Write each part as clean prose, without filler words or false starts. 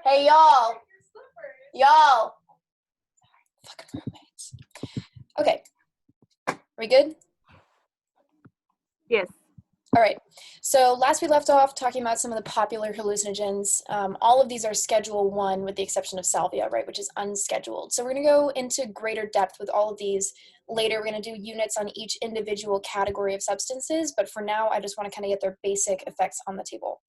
Hey, y'all. Y'all. Fucking roommates. Okay. Are we good? Yes. All right. So last we left off talking about some of the popular hallucinogens. All of these are Schedule 1 with the exception of salvia, right, which is unscheduled. So we're going to go into greater depth with all of these later. We're going to do units on each individual category of substances, but for now, I just want to kind of get their basic effects on the table.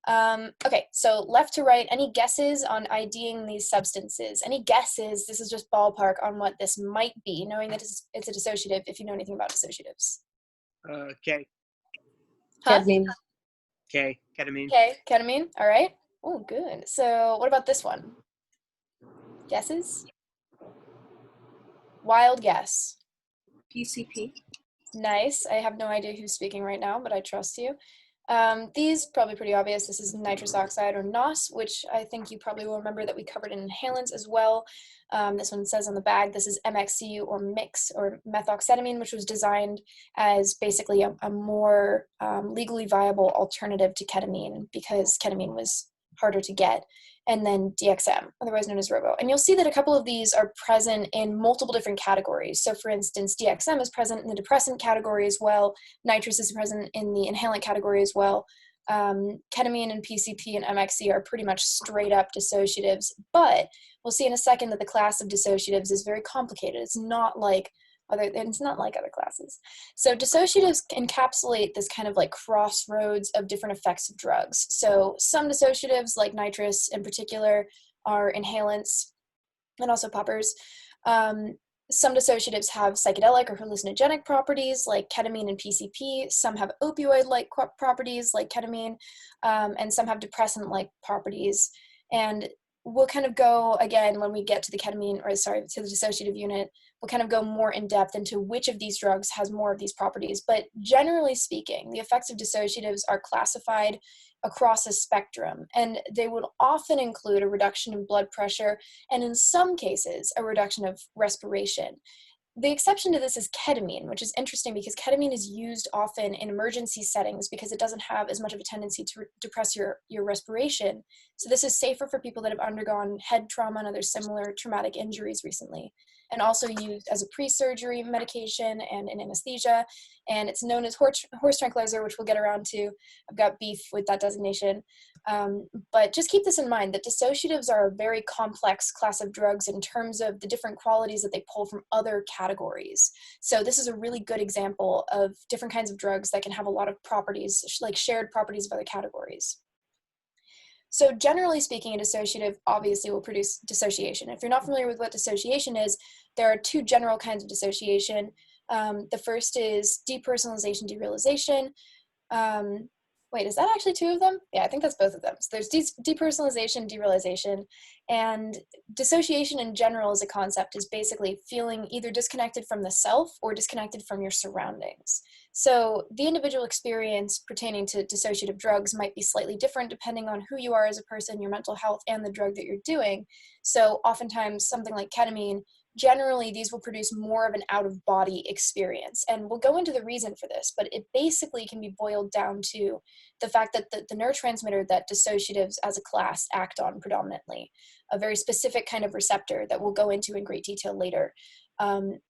Okay, so left to right, any guesses on IDing these substances? Any guesses? This is just ballpark on what this might be, knowing that it's a dissociative if you know anything about dissociatives. K. Huh? Ketamine. K. Ketamine. Okay, ketamine, all right. Oh, good. So what about this one? Guesses? Wild guess. PCP. Nice. I have no idea who's speaking right now, but I trust you. These probably pretty obvious. This is nitrous oxide or NOS, which I think you probably will remember that we covered in inhalants as well. This one says on the bag, this is MXC or mix or methoxetamine, which was designed as basically a more legally viable alternative to ketamine because ketamine was harder to get. And then DXM, otherwise known as Robo. And you'll see that a couple of these are present in multiple different categories. So for instance, DXM is present in the depressant category as well. Nitrous is present in the inhalant category as well. Ketamine and PCP and MXC are pretty much straight up dissociatives, but we'll see in a second that the class of dissociatives is very complicated. It's not like other classes. So dissociatives encapsulate this kind of like crossroads of different effects of drugs. So some dissociatives, like nitrous in particular, are inhalants and also poppers. Some dissociatives have psychedelic or hallucinogenic properties like ketamine and PCP. Some have opioid-like properties like ketamine, and some have depressant-like properties. And we'll kind of go, again, when we get to the to the dissociative unit, we'll kind of go more in depth into which of these drugs has more of these properties. But generally speaking, the effects of dissociatives are classified across a spectrum, and they will often include a reduction in blood pressure, and in some cases, a reduction of respiration. The exception to this is ketamine, which is interesting because ketamine is used often in emergency settings because it doesn't have as much of a tendency to depress your respiration. So this is safer for people that have undergone head trauma and other similar traumatic injuries recently, and also used as a pre-surgery medication and in anesthesia. And it's known as horse tranquilizer, which we'll get around to. I've got beef with that designation. But just keep this in mind, that dissociatives are a very complex class of drugs in terms of the different qualities that they pull from other categories. So this is a really good example of different kinds of drugs that can have a lot of properties, like shared properties of other categories. So generally speaking, a dissociative obviously will produce dissociation. If you're not familiar with what dissociation is, there are two general kinds of dissociation. The first is depersonalization, derealization. Wait, is that actually two of them? Yeah, I think that's both of them. So there's depersonalization, derealization, and dissociation in general as a concept is basically feeling either disconnected from the self or disconnected from your surroundings. So the individual experience pertaining to dissociative drugs might be slightly different depending on who you are as a person, your mental health, and the drug that you're doing. So oftentimes something like ketamine, generally these will produce more of an out-of-body experience. And we'll go into the reason for this, but it basically can be boiled down to the fact that the neurotransmitter that dissociatives as a class act on predominantly, a very specific kind of receptor that we'll go into in great detail later,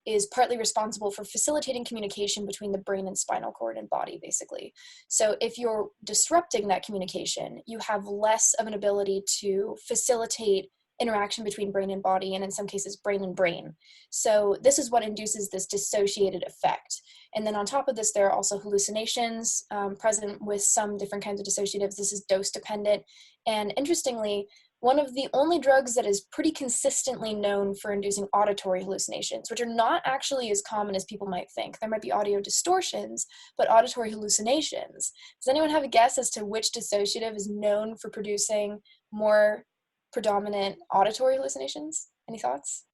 is partly responsible for facilitating communication between the brain and spinal cord and body, basically. So if you're disrupting that communication, you have less of an ability to facilitate interaction between brain and body, and in some cases brain and brain. So this is what induces this dissociated effect. And then on top of this, there are also hallucinations present with some different kinds of dissociatives. This is dose dependent. And interestingly, one of the only drugs that is pretty consistently known for inducing auditory hallucinations, which are not actually as common as people might think. There might be audio distortions, but auditory hallucinations. Does anyone have a guess as to which dissociative is known for producing more predominant auditory hallucinations? Any thoughts?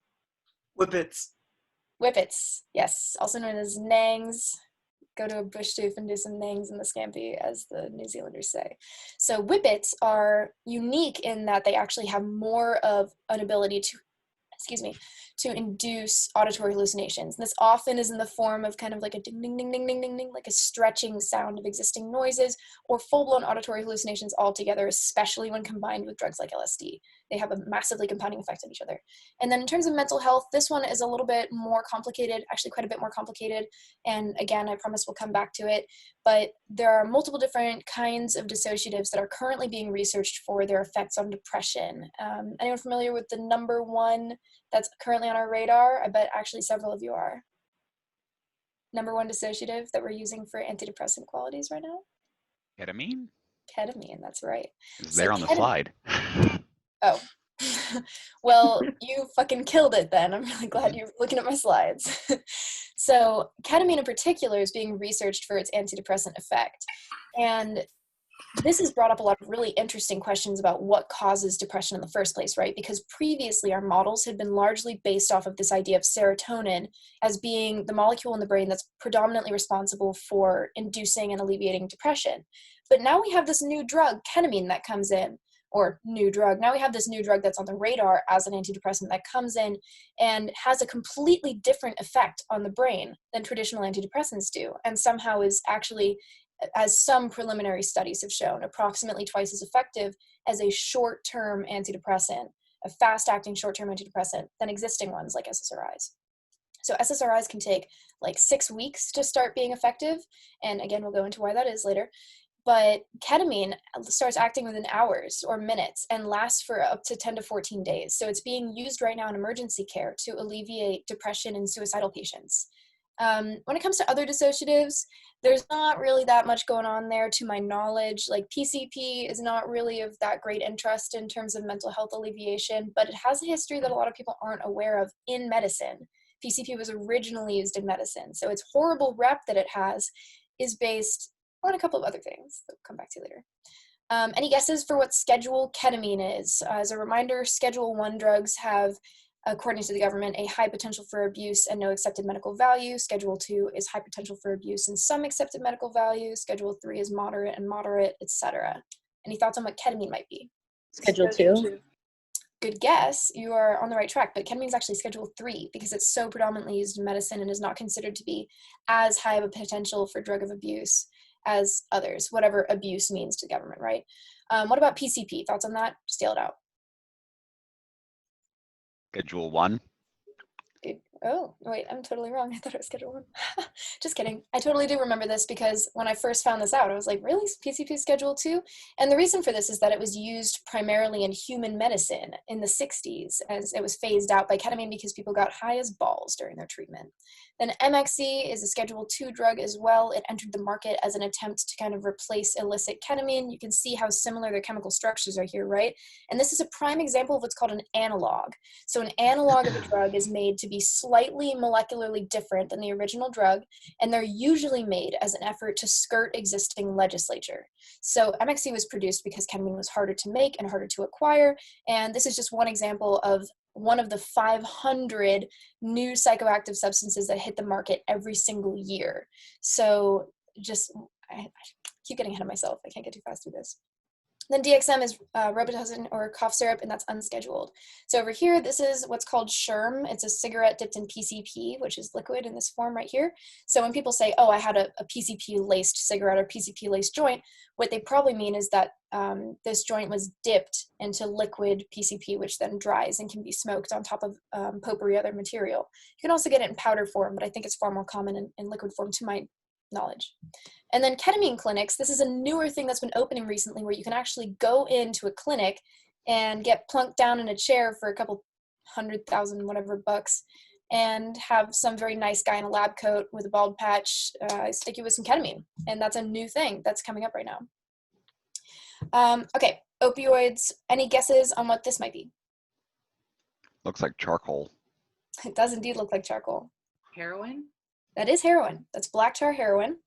Whippets. Whippets, yes, also known as nangs. Go to a bush tooth and do some nangs in the scampi, as the New Zealanders say. So whippets are unique in that they actually have more of an ability to excuse me, to induce auditory hallucinations. And this often is in the form of kind of like a ding, ding, ding, ding, ding, ding, ding, like a stretching sound of existing noises, or full-blown auditory hallucinations altogether, especially when combined with drugs like LSD. They have a massively compounding effect on each other. And then in terms of mental health, this one is a little bit more complicated, actually quite a bit more complicated. And again, I promise we'll come back to it. But there are multiple different kinds of dissociatives that are currently being researched for their effects on depression. Anyone familiar with the number one that's currently on our radar? I bet actually several of you are. Number one dissociative that we're using for antidepressant qualities right now? Ketamine? Ketamine, that's right. It's there on the slide. Oh. Well, you fucking killed it then. I'm really glad you're looking at my slides. So ketamine in particular is being researched for its antidepressant effect. And this has brought up a lot of really interesting questions about what causes depression in the first place, right? Because previously our models had been largely based off of this idea of serotonin as being the molecule in the brain that's predominantly responsible for inducing and alleviating depression. But now we have this new drug, ketamine, that comes in, or new drug. Now we have this new drug that's on the radar as an antidepressant that comes in and has a completely different effect on the brain than traditional antidepressants do, and somehow is actually, as some preliminary studies have shown, approximately twice as effective as a short-term antidepressant, a fast-acting short-term antidepressant, than existing ones like SSRIs. So SSRIs can take like 6 weeks to start being effective, and again, we'll go into why that is later. But ketamine starts acting within hours or minutes and lasts for up to 10 to 14 days. So it's being used right now in emergency care to alleviate depression in suicidal patients. When it comes to other dissociatives, there's not really that much going on there to my knowledge. Like PCP is not really of that great interest in terms of mental health alleviation, but it has a history that a lot of people aren't aware of in medicine. PCP was originally used in medicine, so its horrible rep that it has is based on a couple of other things that we'll come back to later. Any guesses for what Schedule ketamine is? As a reminder, Schedule 1 drugs have, according to the government, a high potential for abuse and no accepted medical value. Schedule 2 is high potential for abuse and some accepted medical value. Schedule 3 is moderate and moderate, etc. Any thoughts on what ketamine might be? Schedule 2. Good guess. You are on the right track, but ketamine is actually Schedule 3 because it's so predominantly used in medicine and is not considered to be as high of a potential for drug of abuse as others, whatever abuse means to the government, right? What about PCP? Thoughts on that? Just yell it out. Schedule 1. Good. Oh, wait, I'm totally wrong. I thought it was Schedule 1. Just kidding. I totally do remember this because when I first found this out, I was like, really? PCP Schedule 2? And the reason for this is that it was used primarily in human medicine in the 60s as it was phased out by ketamine because people got high as balls during their treatment. Then MXE is a Schedule 2 drug as well. It entered the market as an attempt to kind of replace illicit ketamine. You can see how similar their chemical structures are here, right? And this is a prime example of what's called an analog. So an analog of a drug is made to be slightly molecularly different than the original drug, and they're usually made as an effort to skirt existing legislature. So MXE was produced because ketamine was harder to make and harder to acquire, and this is just one example of one of the 500 new psychoactive substances that hit the market every single year. So I keep getting ahead of myself. I can't get too fast through this. Then DXM is Robitussin or cough syrup, and that's unscheduled. So over here, this is what's called Sherm. It's a cigarette dipped in PCP, which is liquid in this form right here. So when people say, oh, I had a PCP-laced cigarette or PCP-laced joint, what they probably mean is that this joint was dipped into liquid PCP, which then dries and can be smoked on top of potpourri other material. You can also get it in powder form, but I think it's far more common in liquid form to my knowledge. And then ketamine clinics, this is a newer thing that's been opening recently where you can actually go into a clinic and get plunked down in a chair for a couple $100,000 whatever bucks and have some very nice guy in a lab coat with a bald patch stick you with some ketamine. And that's a new thing that's coming up right now. Okay, opioids. Any guesses on what this might be? Looks like charcoal. It does indeed look like charcoal. Heroin? That is heroin. That's black tar heroin.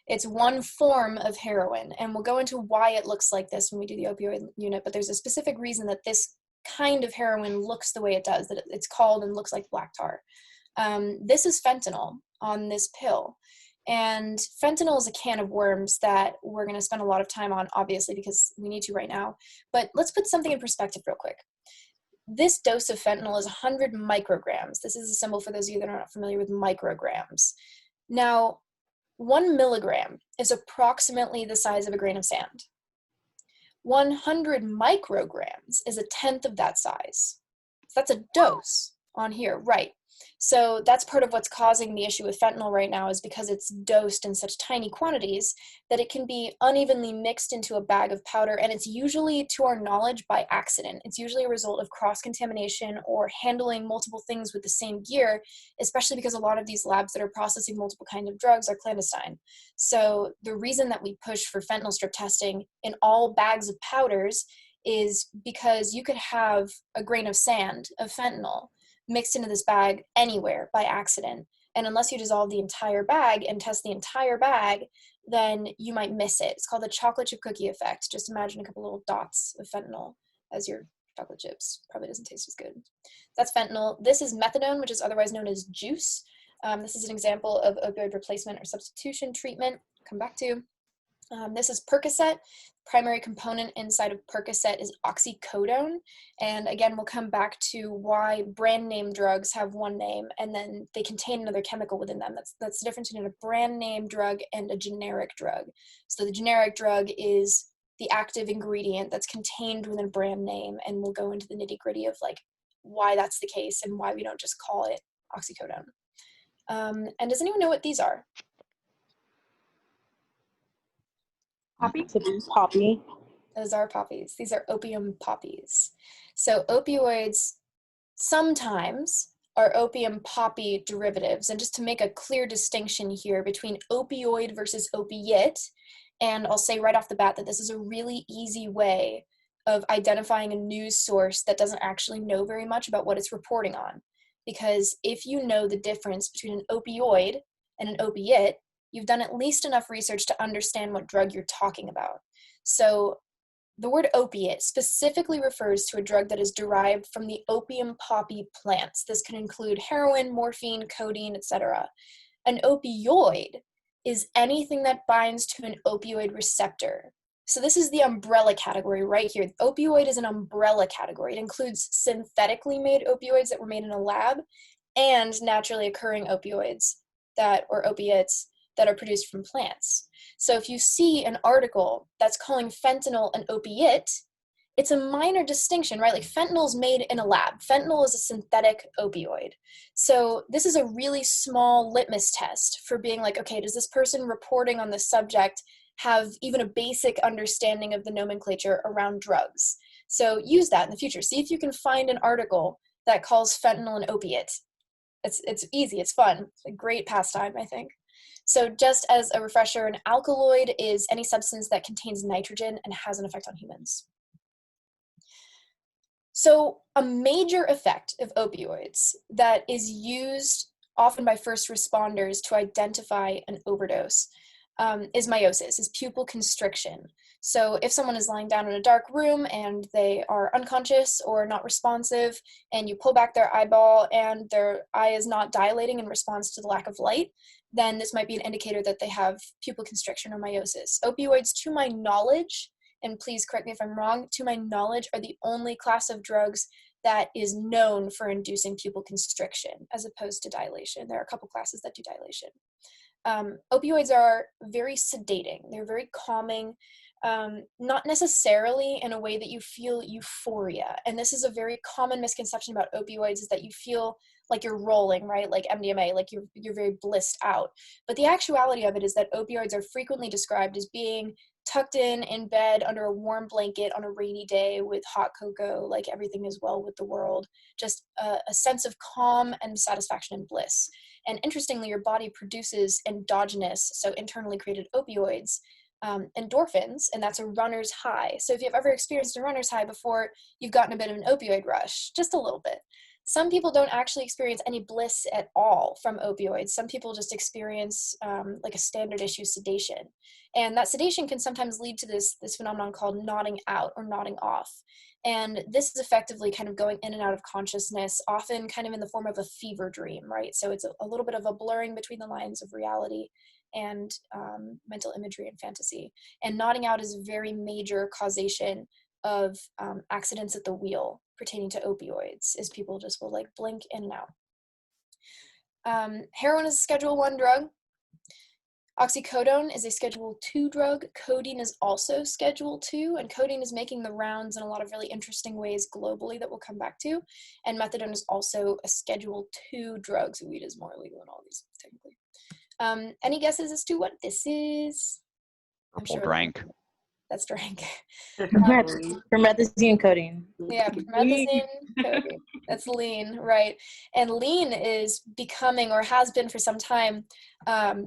It's one form of heroin, and we'll go into why it looks like this when we do the opioid unit, but there's a specific reason that this kind of heroin looks the way it does, that it's called and looks like black tar. This is fentanyl on this pill, and fentanyl is a can of worms that we're going to spend a lot of time on, obviously, because we need to right now, but let's put something in perspective real quick. this dose of fentanyl is 100 micrograms. This is a symbol for those of you that are not familiar with micrograms. Now, 1 milligram is approximately the size of a grain of sand. 100 micrograms is a tenth of that size. So that's a dose on here, right? So that's part of what's causing the issue with fentanyl right now, is because it's dosed in such tiny quantities that it can be unevenly mixed into a bag of powder, and it's usually, to our knowledge, by accident. It's usually a result of cross-contamination or handling multiple things with the same gear, especially because a lot of these labs that are processing multiple kinds of drugs are clandestine. So the reason that we push for fentanyl strip testing in all bags of powders is because you could have a grain of sand of fentanyl mixed into this bag anywhere by accident. And unless you dissolve the entire bag and test the entire bag, then you might miss it. It's called the chocolate chip cookie effect. Just imagine a couple little dots of fentanyl as your chocolate chips. Probably doesn't taste as good. That's fentanyl. This is methadone, which is otherwise known as juice. This is an example of opioid replacement or substitution treatment. Come back to. This is Percocet. Primary component inside of Percocet is oxycodone. And again, we'll come back to why brand name drugs have one name and then they contain another chemical within them. That's the difference between a brand name drug and a generic drug. So the generic drug is the active ingredient that's contained within a brand name, and we'll go into the nitty-gritty of like why that's the case and why we don't just call it oxycodone. And does anyone know what these are? Poppy? Poppy. Those are poppies. These are opium poppies. So opioids sometimes are opium poppy derivatives. And just to make a clear distinction here between opioid versus opiate, and I'll say right off the bat that this is a really easy way of identifying a news source that doesn't actually know very much about what it's reporting on. Because if you know the difference between an opioid and an opiate, you've done at least enough research to understand what drug you're talking about. So the word opiate specifically refers to a drug that is derived from the opium poppy plants. This can include heroin, morphine, codeine, etc. An opioid is anything that binds to an opioid receptor. So this is the umbrella category right here. Opioid is an umbrella category. It includes synthetically made opioids that were made in a lab and naturally occurring opioids or opiates that are produced from plants. So if you see an article that's calling fentanyl an opiate, it's a minor distinction, right? Like fentanyl is made in a lab. Fentanyl is a synthetic opioid. So this is a really small litmus test for being like, okay, does this person reporting on this subject have even a basic understanding of the nomenclature around drugs? So use that in the future. See if you can find an article that calls fentanyl an opiate. It's easy, it's fun. It's a great pastime, I think. So just as a refresher, an alkaloid is any substance that contains nitrogen and has an effect on humans. So a major effect of opioids that is used often by first responders to identify an overdose is meiosis, is pupil constriction. So if someone is lying down in a dark room and they are unconscious or not responsive, and you pull back their eyeball and their eye is not dilating in response to the lack of light, then this might be an indicator that they have pupil constriction or meiosis. Opioids, to my knowledge, and please correct me if I'm wrong, to my knowledge, are the only class of drugs that is known for inducing pupil constriction as opposed to dilation. There are a couple classes that do dilation. Opioids are very sedating. They're very calming, not necessarily in a way that you feel euphoria. And this is a very common misconception about opioids, is that you feel like you're rolling, right? Like MDMA, like you're very blissed out. But the actuality of it is that opioids are frequently described as being tucked in bed under a warm blanket on a rainy day with hot cocoa, like everything is well with the world, just a sense of calm and satisfaction and bliss. And interestingly, your body produces endogenous, so internally created opioids, endorphins, and that's a runner's high. So if you've ever experienced a runner's high before, you've gotten a bit of an opioid rush, just a little bit. Some people don't actually experience any bliss at all from opioids. Some people just experience like a standard issue sedation. And that sedation can sometimes lead to this phenomenon called nodding out or nodding off. And this is effectively kind of going in and out of consciousness, often kind of in the form of a fever dream, right? So it's a little bit of a blurring between the lines of reality and mental imagery and fantasy. And nodding out is a very major causation of accidents at the wheel pertaining to opioids, as people just will like blink in and out. Heroin is a Schedule 1 drug. Oxycodone is a Schedule 2 drug. Codeine is also Schedule 2, and codeine is making the rounds in a lot of really interesting ways globally that we'll come back to. And methadone is also a Schedule 2 drug, so weed is more illegal than all these, technically. Any guesses as to what this is? Purple drank. That's drank. Promethazine codeine. Yeah, promethazine codeine. That's lean, right? And lean is becoming, or has been for some time,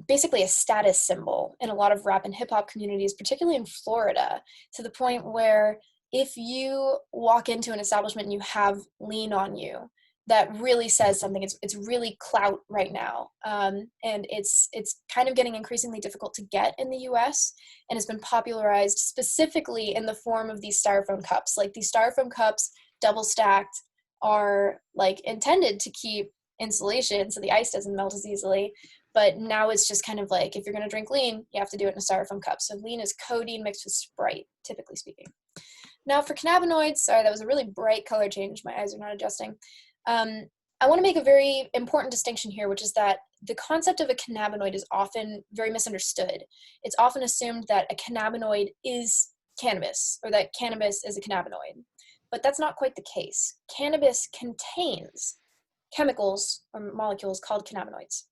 basically a status symbol in a lot of rap and hip hop communities, particularly in Florida, to the point where if you walk into an establishment and you have lean on you, that really says something. It's really clout right now, and it's kind of getting increasingly difficult to get in the U.S. and has been popularized specifically in the form of these styrofoam cups. Like these styrofoam cups, double stacked, are like intended to keep insulation so the ice doesn't melt as easily. But now it's just kind of like, if you're going to drink lean, you have to do it in a styrofoam cup. So lean is codeine mixed with Sprite, typically speaking. Now for cannabinoids, sorry, that was a really bright color change. My eyes are not adjusting. I want to make a very important distinction here, which is that the concept of a cannabinoid is often very misunderstood. It's often assumed that a cannabinoid is cannabis, or that cannabis is a cannabinoid. But that's not quite the case. Cannabis contains chemicals or molecules called cannabinoids.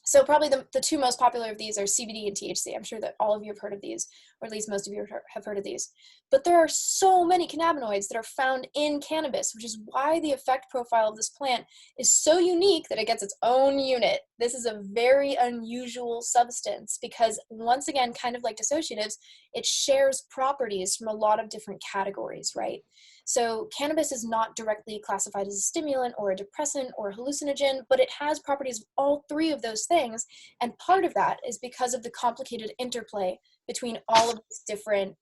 So probably the two most popular of these are CBD and THC. I'm sure that all of you have heard of these, or at least most of you have heard of these. But there are so many cannabinoids that are found in cannabis, which is why the effect profile of this plant is so unique that it gets its own unit. This is a very unusual substance because, once again, kind of like dissociatives, it shares properties from a lot of different categories, right? So cannabis is not directly classified as a stimulant or a depressant or a hallucinogen, but it has properties of all three of those things. And part of that is because of the complicated interplay between all of these different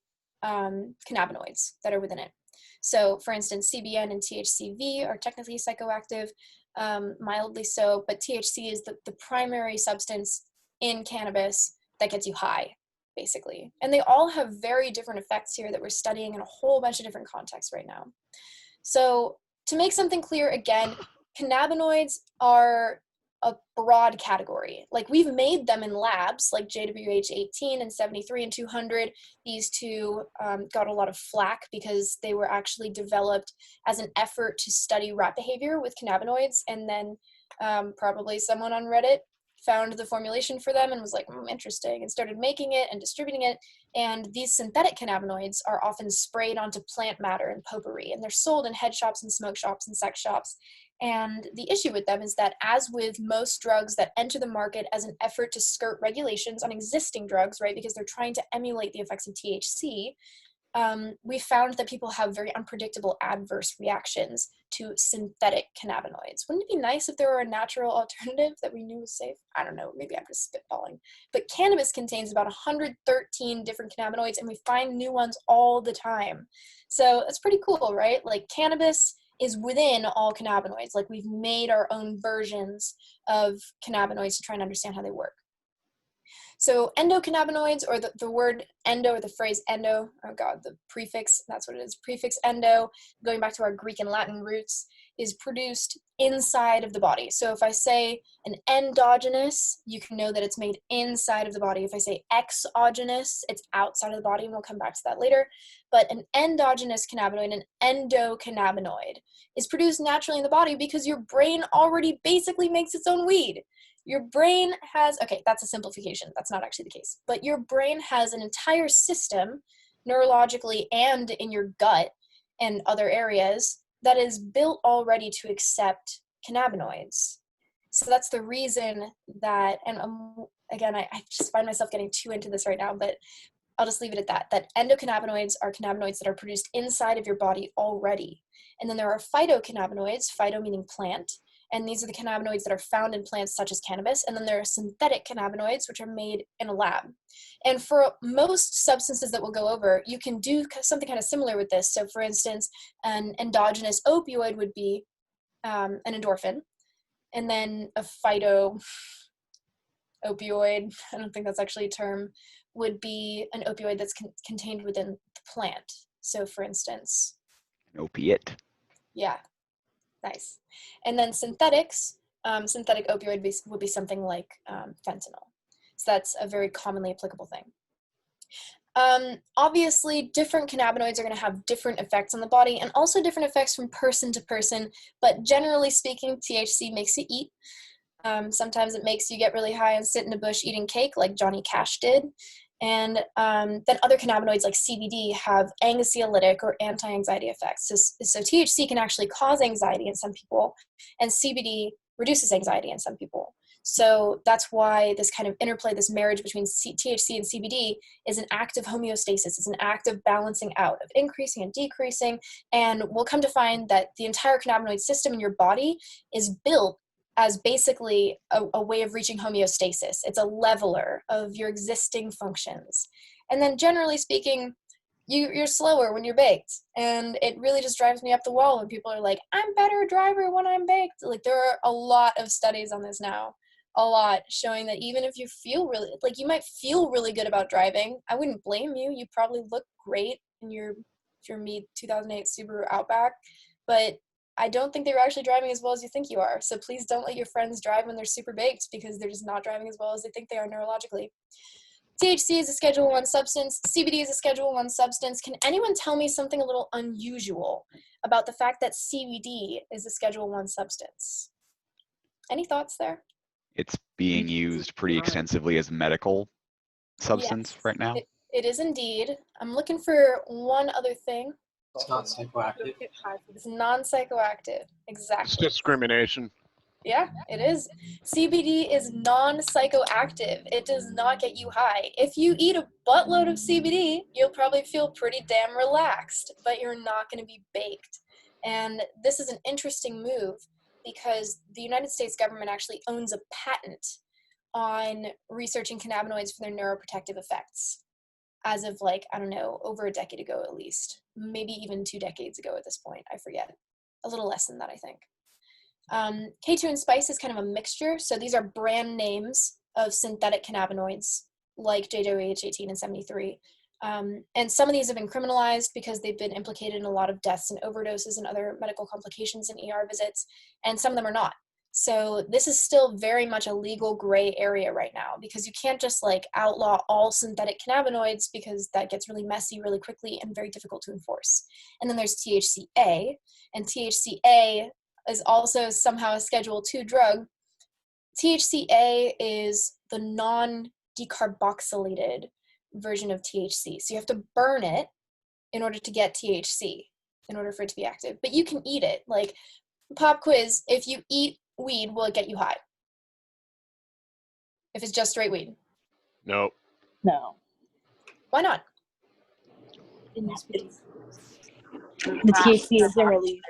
cannabinoids that are within it. So for instance, CBN and THCV are technically psychoactive, mildly so, but THC is the primary substance in cannabis that gets you high, basically. And they all have very different effects here that we're studying in a whole bunch of different contexts right now. So to make something clear again, cannabinoids are a broad category. Like, we've made them in labs like JWH 18 and 73 and 200. These two got a lot of flack because they were actually developed as an effort to study rat behavior with cannabinoids, and then probably someone on Reddit found the formulation for them and was like, interesting, and started making it and distributing it. And these synthetic cannabinoids are often sprayed onto plant matter and potpourri, and they're sold in head shops and smoke shops and sex shops. And the issue with them is that, as with most drugs that enter the market as an effort to skirt regulations on existing drugs, right, because they're trying to emulate the effects of THC, we found that people have very unpredictable adverse reactions to synthetic cannabinoids. Wouldn't it be nice if there were a natural alternative that we knew was safe? I don't know, maybe I'm just spitballing. But cannabis contains about 113 different cannabinoids, and we find new ones all the time. So that's pretty cool, right? Like, cannabis is within all cannabinoids. Like, we've made our own versions of cannabinoids to try and understand how they work. So endocannabinoids, or the word endo, or the phrase endo, oh god, the prefix, that's what it is, prefix endo, going back to our Greek and Latin roots, is produced inside of the body. So if I say an endogenous, you can know that it's made inside of the body. If I say exogenous, it's outside of the body, and we'll come back to that later. But an endogenous cannabinoid, an endocannabinoid, is produced naturally in the body because your brain already basically makes its own weed. Your brain has, okay, that's a simplification. That's not actually the case. But your brain has an entire system, neurologically and in your gut and other areas, that is built already to accept cannabinoids. So that's the reason that, and again, I just find myself getting too into this right now, but I'll just leave it at that endocannabinoids are cannabinoids that are produced inside of your body already. And then there are phytocannabinoids, phyto meaning plant, and these are the cannabinoids that are found in plants such as cannabis. And then there are synthetic cannabinoids, which are made in a lab. And for most substances that we'll go over, you can do something kind of similar with this. So for instance, an endogenous opioid would be an endorphin. And then a phyto opioid, I don't think that's actually a term, would be an opioid that's contained within the plant. So for instance, An opiate. yeah, nice. And then synthetics, synthetic opioid would be something like fentanyl. So that's a very commonly applicable thing. Obviously, different cannabinoids are going to have different effects on the body and also different effects from person to person, but generally speaking, THC makes you eat. Sometimes it makes you get really high and sit in a bush eating cake like Johnny Cash did. And then other cannabinoids like CBD have anxiolytic or anti-anxiety effects. So THC can actually cause anxiety in some people, and CBD reduces anxiety in some people. So that's why this kind of interplay, this marriage between THC and CBD is an act of homeostasis. It's an act of balancing out, of increasing and decreasing. And we'll come to find that the entire cannabinoid system in your body is built as basically a way of reaching homeostasis. It's a leveler of your existing functions. And then generally speaking, you're slower when you're baked. And it really just drives me up the wall when people are like, I'm better driver when I'm baked. Like, there are a lot of studies on this now, a lot, showing that even if you feel really, like, you might feel really good about driving, I wouldn't blame you. You probably look great in your me 2008 Subaru Outback, but I don't think they were actually driving as well as you think you are. So please don't let your friends drive when they're super baked, because they're just not driving as well as they think they are neurologically. THC is a Schedule 1 substance. CBD is a Schedule 1 substance. Can anyone tell me something a little unusual about the fact that CBD is a Schedule 1 substance? Any thoughts there? It's being used pretty extensively as medical substance Yes, right now. It is indeed. I'm looking for one other thing. It's not psychoactive. It's non-psychoactive. It's Exactly. discrimination. Yeah, it is. CBD is non-psychoactive. It does not get you high. If you eat a buttload of CBD, you'll probably feel pretty damn relaxed, but you're not going to be baked. And this is an interesting move because the United States government actually owns a patent on researching cannabinoids for their neuroprotective effects as of, like, I don't know, over a decade ago at least. Maybe even 2 decades ago at this point. I forget. A little less than that, I think. K2 and Spice is kind of a mixture. So these are brand names of synthetic cannabinoids like JWH18 and 73. And some of these have been criminalized because they've been implicated in a lot of deaths and overdoses and other medical complications and ER visits, and some of them are not. So this is still very much a legal gray area right now, because you can't just like outlaw all synthetic cannabinoids, because that gets really messy really quickly and very difficult to enforce. And then there's THCA, and THCA is also somehow a Schedule 2 drug. THCA is the non-decarboxylated version of THC. So you have to burn it in order to get THC, in order for it to be active. But you can eat it. Like, pop quiz, if you eat weed, will it get you high? If it's just straight weed? No. No. Why not? The THC isn't released.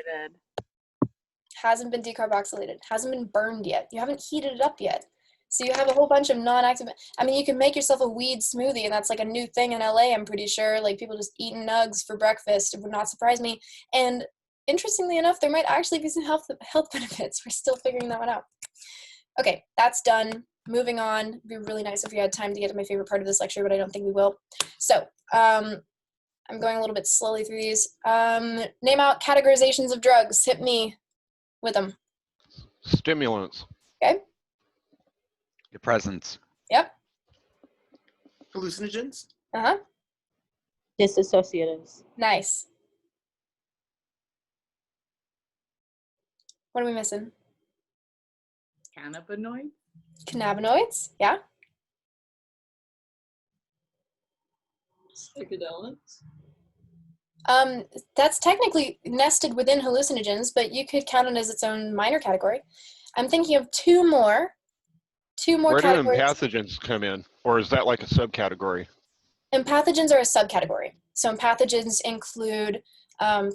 Hasn't been decarboxylated, hasn't been burned yet. You haven't heated it up yet. So you have a whole bunch of non-active, I mean, you can make yourself a weed smoothie, and that's like a new thing in LA, I'm pretty sure. Like, people just eating nugs for breakfast. It would not surprise me. And interestingly enough, there might actually be some health benefits. We're still figuring that one out. Okay, that's done. Moving on. It'd be really nice if we had time to get to my favorite part of this lecture, but I don't think we will. So, I'm going a little bit slowly through these. Name out categorizations of drugs. Hit me with them. Stimulants. Okay? Depressants. Yep. Hallucinogens. Uh-huh. Dissociatives. Nice. What are we missing? Cannabinoids. Cannabinoids? Yeah. Psychedelics. That's technically nested within hallucinogens, but you could count it as its own minor category. I'm thinking of two more Where do categories. empathogens come in? Or is that like a subcategory? Empathogens are a subcategory. So empathogens include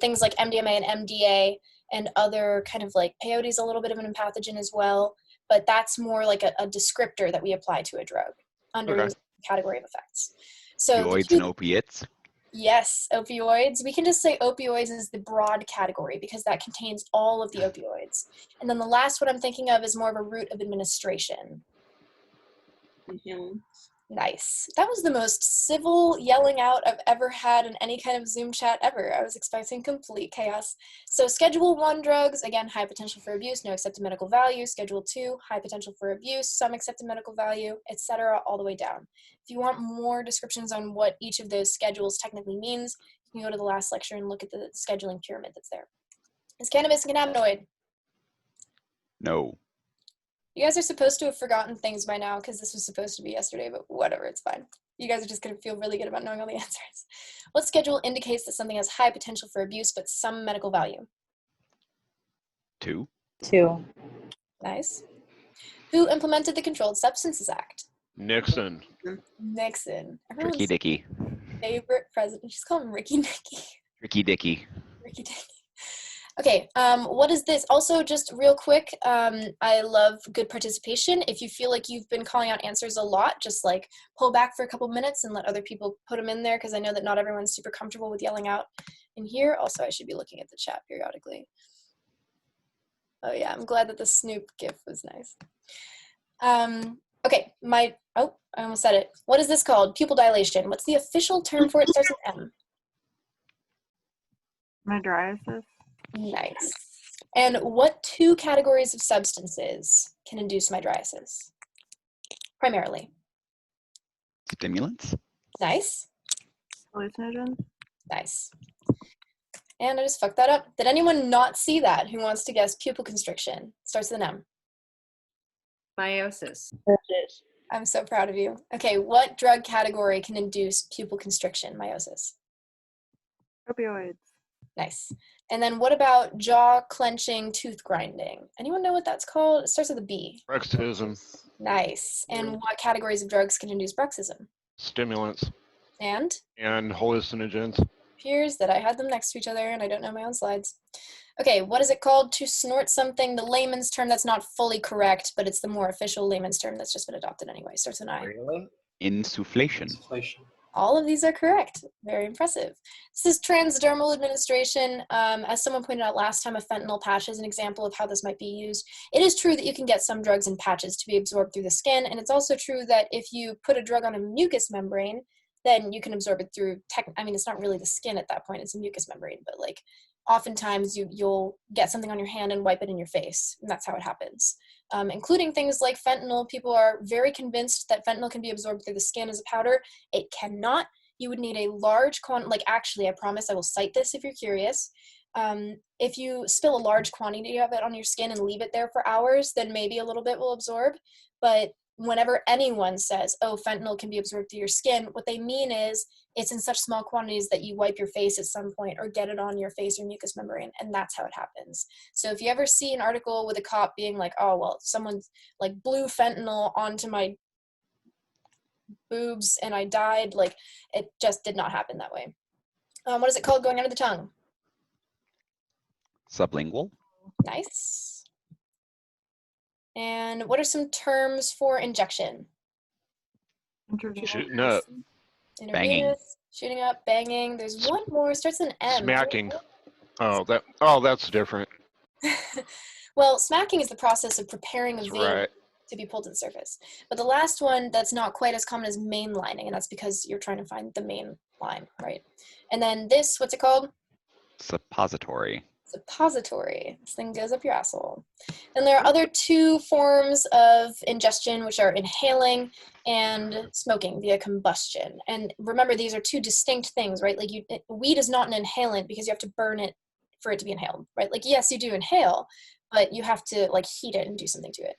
things like MDMA and MDA and other kind of like peyote is a little bit of an empathogen as well, but that's more like a descriptor that we apply to a drug under Okay. the category of effects. So the Opioids two- and opiates. Yes, opioids. We can just say opioids is the broad category because that contains all of the opioids. And then the last one I'm thinking of is more of a route of administration. Inhalants. Nice. That was the most civil yelling out I've ever had in any kind of Zoom chat ever. I was expecting complete chaos. So Schedule 1 drugs, again, high potential for abuse, no accepted medical value. Schedule 2, high potential for abuse, some accepted medical value, etc., all the way down. If you want more descriptions on what each of those schedules technically means, you can go to the last lecture and look at the scheduling pyramid that's there. Is cannabis a cannabinoid? No. You guys are supposed to have forgotten things by now because this was supposed to be yesterday, but whatever, it's fine. You guys are just going to feel really good about knowing all the answers. What schedule indicates that something has high potential for abuse but some medical value? 2. 2. Nice. Who implemented the Controlled Substances Act? Nixon. Nixon. Ricky Everyone's Dicky. favorite president. Just call him Ricky Nicky. Ricky Dicky. Ricky Dicky. Okay, what is this? Also, just real quick, I love good participation. If you feel like you've been calling out answers a lot, just like pull back for a couple minutes and let other people put them in there, because I know that not everyone's super comfortable with yelling out in here. Also, I should be looking at the chat periodically. Oh yeah, I'm glad that the Snoop gif was nice. Okay, I almost said it. What is this called? Pupil dilation. What's the official term for it? It starts with M. Mydriasis. Nice. And what 2 categories of substances can induce mydriasis? Primarily. Stimulants. Nice. Hallucinogens. Nice. And I just fucked that up. Did anyone not see that? Who wants to guess pupil constriction? Starts with an M. Meiosis. I'm so proud of you. Okay, what drug category can induce pupil constriction, meiosis? Opioids. Nice. And then what about jaw clenching, tooth grinding? Anyone know what that's called? It starts with a B. Bruxism. Nice. And what categories of drugs can induce bruxism? Stimulants. And And hallucinogens. appears that I had them next to each other and I don't know my own slides. Okay, what is it called to snort something? The layman's term that's not fully correct, but it's the more official layman's term that's just been adopted anyway. Starts with an I. Really? Insufflation. Inflation. All of these are correct. Very impressive. This is transdermal administration. As someone pointed out last time, a fentanyl patch is an example of how this might be used. It is true that you can get some drugs in patches to be absorbed through the skin, and it's also true that if you put a drug on a mucous membrane, then you can absorb it through, it's not really the skin at that point, it's a mucous membrane, but like oftentimes you'll get something on your hand and wipe it in your face, and that's how it happens. Including things like fentanyl. People are very convinced that fentanyl can be absorbed through the skin as a powder. It cannot. You would need a large quantity, actually, I promise I will cite this if you're curious. If you spill a large quantity of it on your skin and leave it there for hours, then maybe a little bit will absorb. But whenever anyone says, oh, fentanyl can be absorbed through your skin, what they mean is it's in such small quantities that you wipe your face at some point or get it on your face or mucous membrane, and that's how it happens. So if you ever see an article with a cop being like, oh, well, someone like blew fentanyl onto my boobs and I died, like it just did not happen that way. What is it called going under the tongue? Sublingual. Nice. And what are some terms for injection? Intravenous. Shooting up. Intravenous, shooting up, banging. There's one more, starts with an M. Smacking. That's different. Well, smacking is the process of preparing a That's vein right. to be pulled to the surface. But the last one that's not quite as common is mainlining, and that's because you're trying to find the main line, right? And then this, what's it called? Suppository. Suppository. This thing goes up your asshole. And there are other 2 forms of ingestion, which are inhaling and smoking via combustion. And remember, these are 2 distinct things, right? Like weed is not an inhalant because you have to burn it for it to be inhaled, right? Like, yes, you do inhale, but you have to like heat it and do something to it.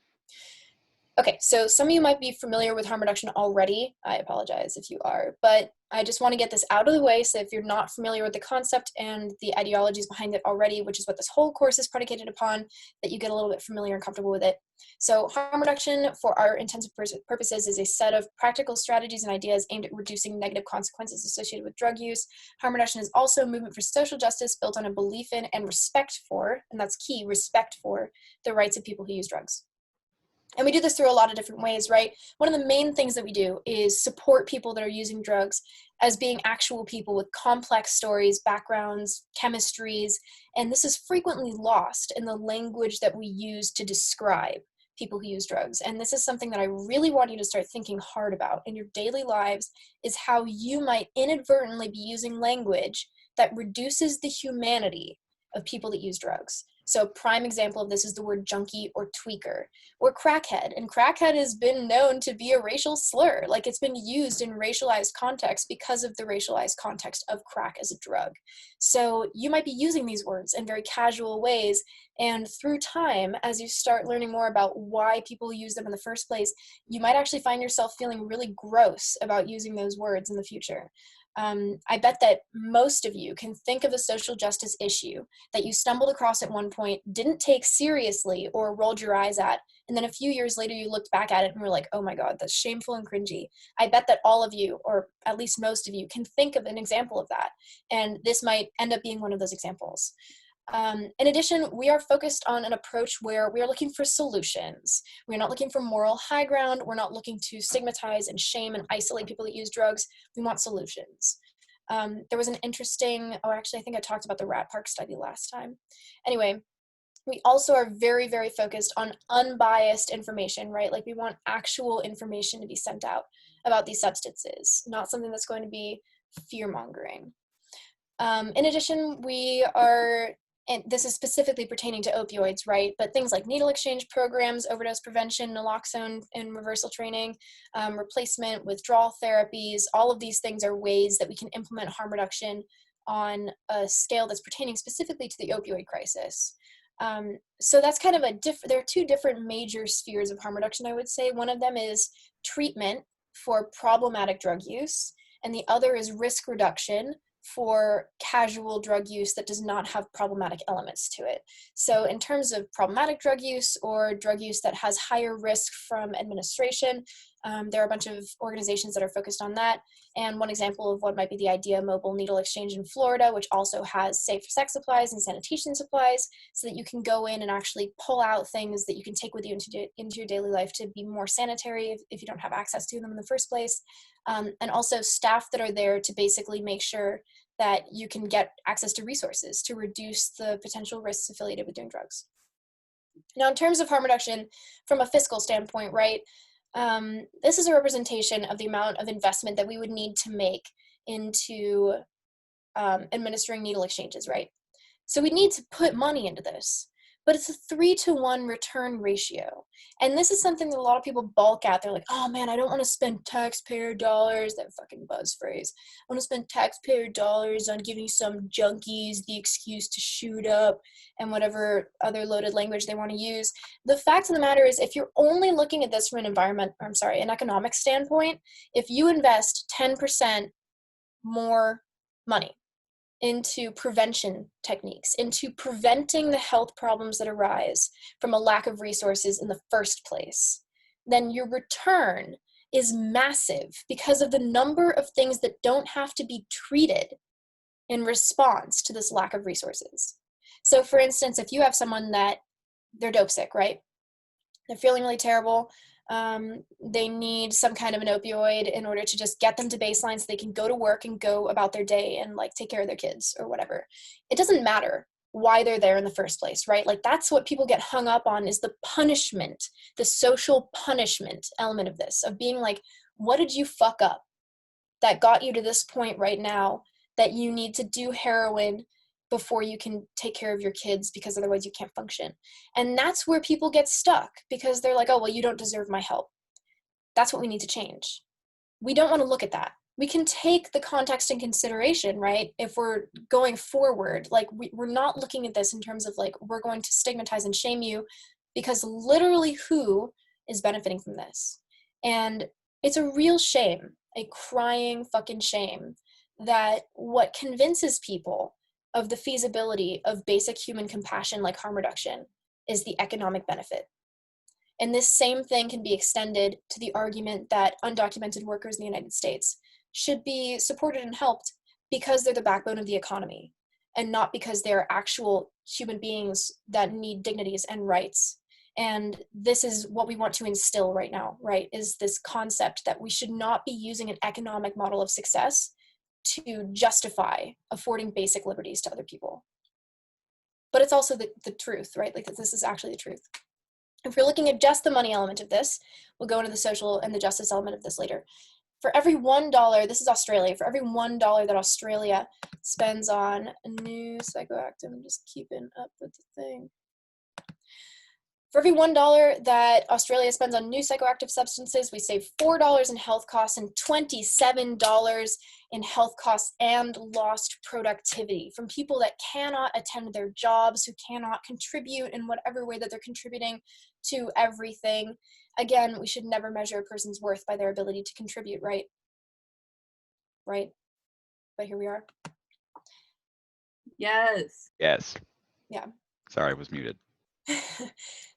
Okay, so some of you might be familiar with harm reduction already. I apologize if you are, but I just want to get this out of the way. So if you're not familiar with the concept and the ideologies behind it already, which is what this whole course is predicated upon, that you get a little bit familiar and comfortable with it. So harm reduction for our intensive purposes is a set of practical strategies and ideas aimed at reducing negative consequences associated with drug use. Harm reduction is also a movement for social justice built on a belief in and respect for, and that's key, respect for the rights of people who use drugs. And we do this through a lot of different ways, right? One of the main things that we do is support people that are using drugs as being actual people with complex stories, backgrounds, chemistries, and this is frequently lost in the language that we use to describe people who use drugs. And this is something that I really want you to start thinking hard about in your daily lives, is how you might inadvertently be using language that reduces the humanity of people that use drugs. So prime example of this is the word junkie or tweaker or crackhead. And crackhead has been known to be a racial slur. Like, it's been used in racialized context because of the racialized context of crack as a drug. So you might be using these words in very casual ways. And through time, as you start learning more about why people use them in the first place, you might actually find yourself feeling really gross about using those words in the future. I bet that most of you can think of a social justice issue that you stumbled across at one point, didn't take seriously, or rolled your eyes at, and then a few years later you looked back at it and were like, oh my God, that's shameful and cringy. I bet that all of you, or at least most of you, can think of an example of that, and this might end up being one of those examples. In addition, we are focused on an approach where we are looking for solutions. We're not looking for moral high ground. We're not looking to stigmatize and shame and isolate people that use drugs. We want solutions. There was an interesting, actually, I think I talked about the Rat Park study last time. Anyway, we also are very, very focused on unbiased information, right? Like, we want actual information to be sent out about these substances, not something that's going to be fear-mongering. In addition, we are, and this is specifically pertaining to opioids, right? But things like needle exchange programs, overdose prevention, naloxone and reversal training, replacement, withdrawal therapies, all of these things are ways that we can implement harm reduction on a scale that's pertaining specifically to the opioid crisis. So that's kind of there are two different major spheres of harm reduction, I would say. One of them is treatment for problematic drug use, and the other is risk reduction for casual drug use that does not have problematic elements to it. So in terms of problematic drug use or drug use that has higher risk from administration, there are a bunch of organizations that are focused on that. And one example of what might be the Idea Mobile Needle Exchange in Florida, which also has safe sex supplies and sanitation supplies, so that you can go in and actually pull out things that you can take with you into your daily life to be more sanitary if you don't have access to them in the first place. And also staff that are there to basically make sure that you can get access to resources to reduce the potential risks affiliated with doing drugs. Now, in terms of harm reduction from a fiscal standpoint, right, this is a representation of the amount of investment that we would need to make into administering needle exchanges, right? So we need to put money into this, but it's a 3-to-1 return ratio. And this is something that a lot of people balk at. They're like, oh man, I don't want to spend taxpayer dollars, that fucking buzz phrase. I want to spend taxpayer dollars on giving some junkies the excuse to shoot up and whatever other loaded language they want to use. The fact of the matter is, if you're only looking at this from an economic standpoint, if you invest 10% more money into prevention techniques, into preventing the health problems that arise from a lack of resources in the first place, then your return is massive because of the number of things that don't have to be treated in response to this lack of resources. So for instance, if you have someone that they're dope sick, right? They're feeling really terrible. They need some kind of an opioid in order to just get them to baseline so they can go to work and go about their day and like take care of their kids or whatever. It doesn't matter why they're there in the first place, right? Like, that's what people get hung up on, is the punishment, the social punishment element of this, of being like, what did you fuck up that got you to this point right now that you need to do heroin before you can take care of your kids because otherwise you can't function? And that's where people get stuck, because they're like, oh, well, you don't deserve my help. That's what we need to change. We don't want to look at that. We can take the context in consideration, right? If we're going forward, like we're not looking at this in terms of like, we're going to stigmatize and shame you, because literally who is benefiting from this? And it's a real shame, a crying fucking shame, that what convinces people of the feasibility of basic human compassion like harm reduction is the economic benefit. And this same thing can be extended to the argument that undocumented workers in the United States should be supported and helped because they're the backbone of the economy, and not because they're actual human beings that need dignities and rights. And this is what we want to instill right now, right? Is this concept that we should not be using an economic model of success to justify affording basic liberties to other people. But it's also the truth, right? Like, this is actually the truth. If we're looking at just the money element of this, we'll go into the social and the justice element of this later. For every $1, this is Australia, for every $1 that Australia spends on a new psychoactive, I'm just keeping up with the thing. For every $1 that Australia spends on new psychoactive substances, we save $4 in health costs and $27 in health costs and lost productivity from people that cannot attend their jobs, who cannot contribute in whatever way that they're contributing to everything. Again, we should never measure a person's worth by their ability to contribute, right? Right? But here we are. Yes. Yes. Yeah. Sorry, I was muted.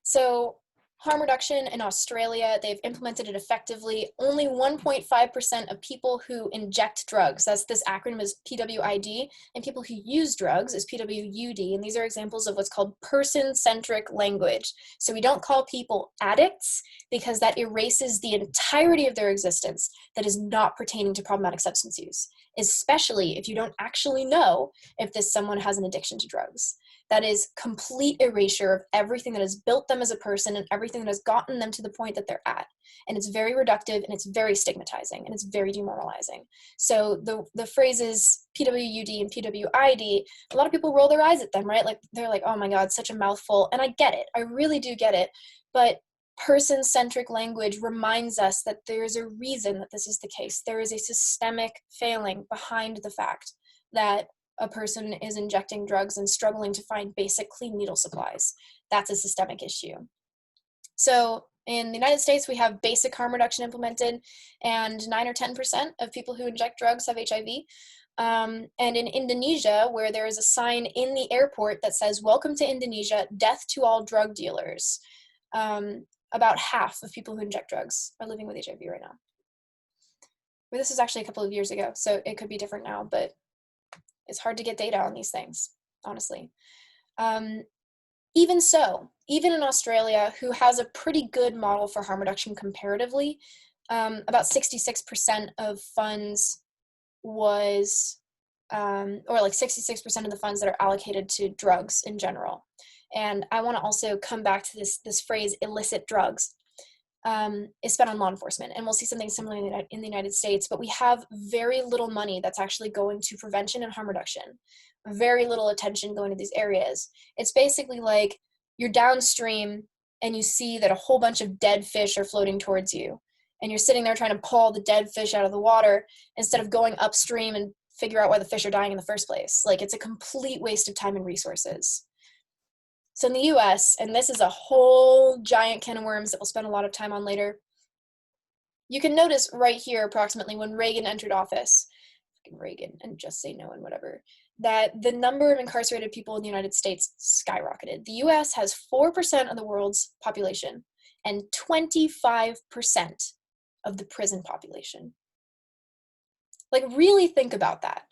So harm reduction in Australia, they've implemented it effectively. Only 1.5% of people who inject drugs, that's this acronym is PWID, and people who use drugs is PWUD, and these are examples of what's called person-centric language. So we don't call people addicts because that erases the entirety of their existence that is not pertaining to problematic substance use, especially if you don't actually know if this someone has an addiction to drugs. That is complete erasure of everything that has built them as a person and everything that has gotten them to the point that they're at. And it's very reductive and it's very stigmatizing and it's very demoralizing. So the phrases PWUD and PWID, a lot of people roll their eyes at them, right? Like they're like, oh my God, such a mouthful. And I get it. I really do get it. But person-centric language reminds us that there's a reason that this is the case. There is a systemic failing behind the fact that a person is injecting drugs and struggling to find basic clean needle supplies. That's a systemic issue. So in the United States, we have basic harm reduction implemented, and 9 or 10% of people who inject drugs have HIV. And in Indonesia, where there is a sign in the airport that says, "Welcome to Indonesia, death to all drug dealers," about half of people who inject drugs are living with HIV right now. Well, this is actually a couple of years ago, so it could be different now, but it's hard to get data on these things, honestly. Even so, even in Australia, who has a pretty good model for harm reduction comparatively, about 66% of funds was, or like 66% of the funds that are allocated to drugs in general. And I want to also come back to this phrase, illicit drugs, is spent on law enforcement. And we'll see something similar in the United States, but we have very little money that's actually going to prevention and harm reduction. Very little attention going to these areas. It's basically like you're downstream and you see that a whole bunch of dead fish are floating towards you. And you're sitting there trying to pull the dead fish out of the water instead of going upstream and figure out why the fish are dying in the first place. Like, it's a complete waste of time and resources. So in the US, and this is a whole giant can of worms that we'll spend a lot of time on later, you can notice right here approximately when Reagan entered office, Reagan, and just say no and whatever, that the number of incarcerated people in the United States skyrocketed. The US has 4% of the world's population and 25% of the prison population. Like, really think about that.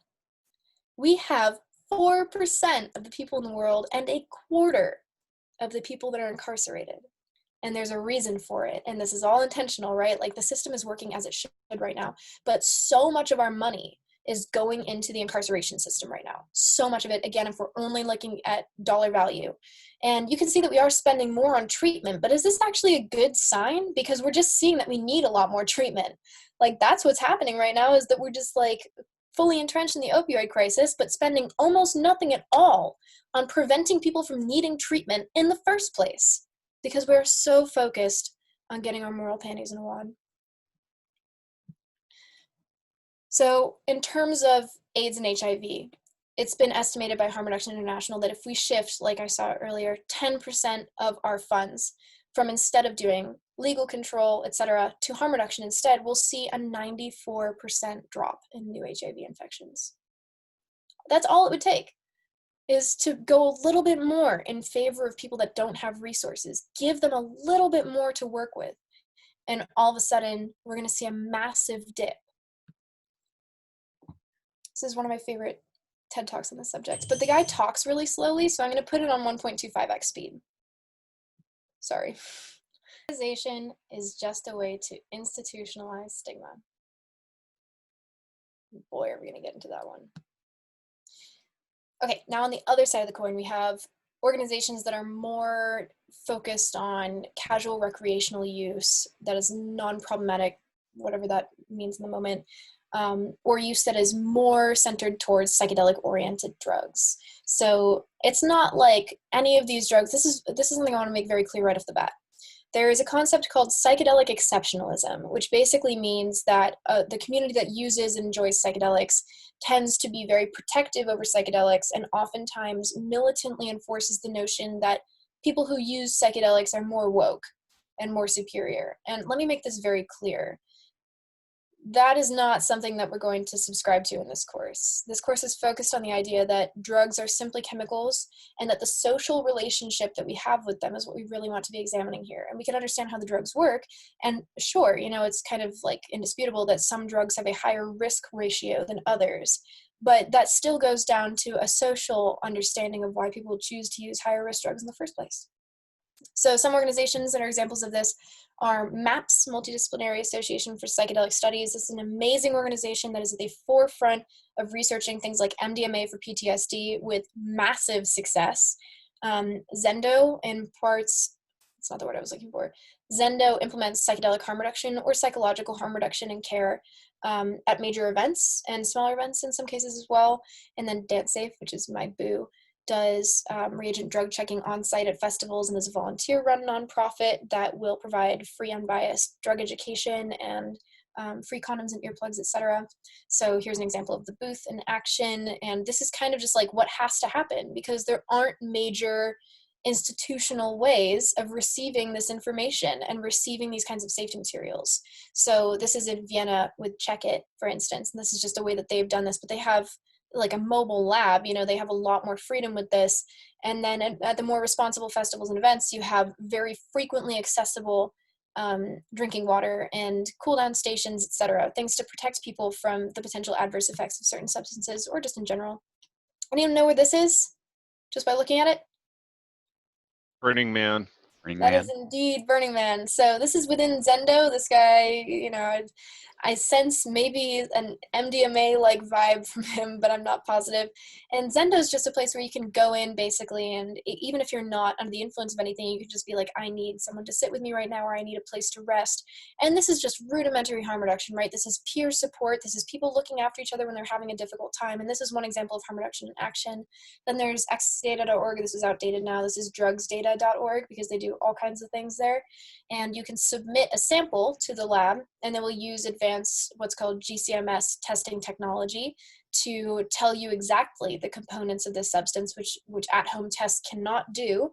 We have 4% of the people in the world and a quarter of the people that are incarcerated. And there's a reason for it. And this is all intentional, right? Like, the system is working as it should right now. But so much of our money is going into the incarceration system right now. So much of it, again, if we're only looking at dollar value. And you can see that we are spending more on treatment, but is this actually a good sign? Because we're just seeing that we need a lot more treatment. Like, that's what's happening right now, is that we're just like fully entrenched in the opioid crisis, but spending almost nothing at all on preventing people from needing treatment in the first place, because we're so focused on getting our moral panties in a wad. So in terms of AIDS and HIV, it's been estimated by Harm Reduction International that if we shift, like I saw earlier, 10% of our funds from, instead of doing legal control, etc., to harm reduction instead, we'll see a 94% drop in new HIV infections. That's all it would take, is to go a little bit more in favor of people that don't have resources. Give them a little bit more to work with. And all of a sudden, we're going to see a massive dip. This is one of my favorite TED Talks on this subject. But the guy talks really slowly, so I'm going to put it on 1.25x speed. Sorry. Categorization is just a way to institutionalize stigma. Boy, are we going to get into that one. Okay, now on the other side of the coin, we have organizations that are more focused on casual recreational use that is non-problematic, whatever that means in the moment, or use that is more centered towards psychedelic-oriented drugs. So it's not like any of these drugs. This is something I want to make very clear right off the bat. There is a concept called psychedelic exceptionalism, which basically means that the community that uses and enjoys psychedelics tends to be very protective over psychedelics and oftentimes militantly enforces the notion that people who use psychedelics are more woke and more superior. And let me make this very clear. That is not something that we're going to subscribe to in this course. This course is focused on the idea that drugs are simply chemicals and that the social relationship that we have with them is what we really want to be examining here. And we can understand how the drugs work. And sure, it's kind of like indisputable that some drugs have a higher risk ratio than others. But that still goes down to a social understanding of why people choose to use higher risk drugs in the first place. So some organizations that are examples of this are MAPS, Multidisciplinary Association for Psychedelic Studies. This is an amazing organization that is at the forefront of researching things like MDMA for PTSD with massive success. Zendo, in parts, it's not the word I was looking for. Zendo implements psychedelic harm reduction or psychological harm reduction in care at major events and smaller events in some cases as well. And then DanceSafe, which is my boo, does reagent drug checking on site at festivals and is a volunteer-run nonprofit that will provide free, unbiased drug education and free condoms and earplugs, etc. So here's an example of the booth in action, and this is kind of just like what has to happen because there aren't major institutional ways of receiving this information and receiving these kinds of safety materials. So this is in Vienna with Check It, for instance, and this is just a way that they've done this, but they have like a mobile lab, they have a lot more freedom with this. And then at the more responsible festivals and events, you have very frequently accessible drinking water and cool down stations, etc. Things to protect people from the potential adverse effects of certain substances or just in general. Anyone know where this is? Just by looking at it? Burning Man. That is indeed Burning Man. So this is within Zendo. This guy, I sense maybe an MDMA-like vibe from him, but I'm not positive. And Zendo is just a place where you can go in, basically, and even if you're not under the influence of anything, you can just be like, I need someone to sit with me right now, or I need a place to rest. And this is just rudimentary harm reduction, right? This is peer support. This is people looking after each other when they're having a difficult time. And this is one example of harm reduction in action. Then there's ecstasydata.org. This is outdated now. This is drugsdata.org because they do all kinds of things there. And you can submit a sample to the lab, and then we'll use advanced what's called GCMS testing technology to tell you exactly the components of this substance, which at-home tests cannot do.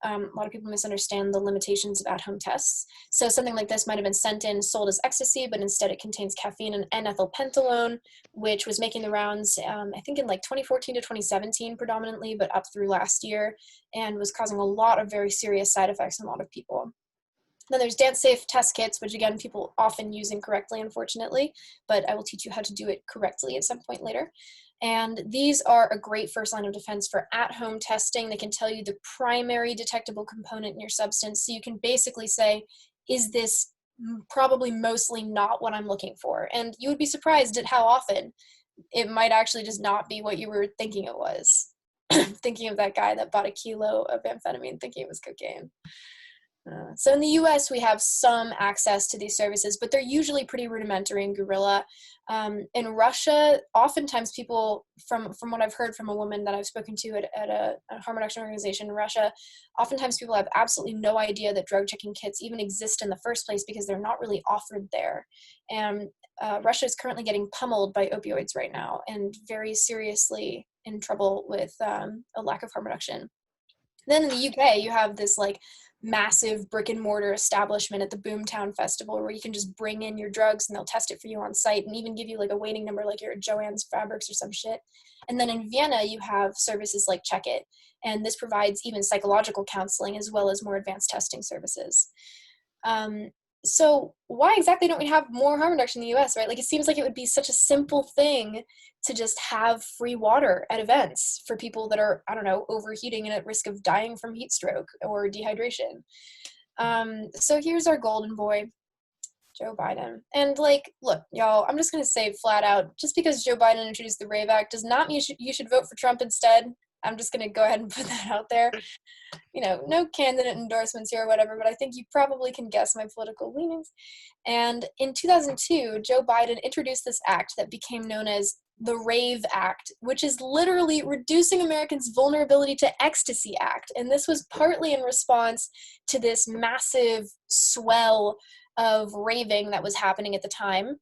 A lot of people misunderstand the limitations of at-home tests. So something like this might have been sent in, sold as ecstasy, but instead it contains caffeine and N-ethylpentalone, which was making the rounds, I think in like 2014 to 2017 predominantly, but up through last year, and was causing a lot of very serious side effects in a lot of people. Then there's DanceSafe test kits, which again, people often use incorrectly, unfortunately, but I will teach you how to do it correctly at some point later. And these are a great first line of defense for at-home testing. They can tell you the primary detectable component in your substance. So you can basically say, is this probably mostly not what I'm looking for? And you would be surprised at how often it might actually just not be what you were thinking it was. Thinking of that guy that bought a kilo of amphetamine thinking it was cocaine. So in the US, we have some access to these services, but they're usually pretty rudimentary and guerrilla. In Russia, oftentimes people, from what I've heard from a woman that I've spoken to at a harm reduction organization in Russia, oftentimes people have absolutely no idea that drug checking kits even exist in the first place because they're not really offered there. And Russia is currently getting pummeled by opioids right now and very seriously in trouble with a lack of harm reduction. Then in the UK, you have this like massive brick and mortar establishment at the Boomtown Festival where you can just bring in your drugs and they'll test it for you on site and even give you like a waiting number like you're at Joann's Fabrics or some shit. And then in Vienna, you have services like Check It, and this provides even psychological counseling as well as more advanced testing services. So why exactly don't we have more harm reduction in the US, right? Like it seems like it would be such a simple thing to just have free water at events for people that are, I don't know, overheating and at risk of dying from heat stroke or dehydration. So here's our golden boy, Joe Biden. And like, look, y'all, I'm just going to say flat out, just because Joe Biden introduced the RAVE Act does not mean you should vote for Trump instead. I'm just going to go ahead and put that out there. You know, no candidate endorsements here or whatever, but I think you probably can guess my political leanings. And in 2002, Joe Biden introduced this act that became known as the RAVE Act, which is literally Reducing Americans' Vulnerability to Ecstasy Act. And this was partly in response to this massive swell of raving that was happening at the time.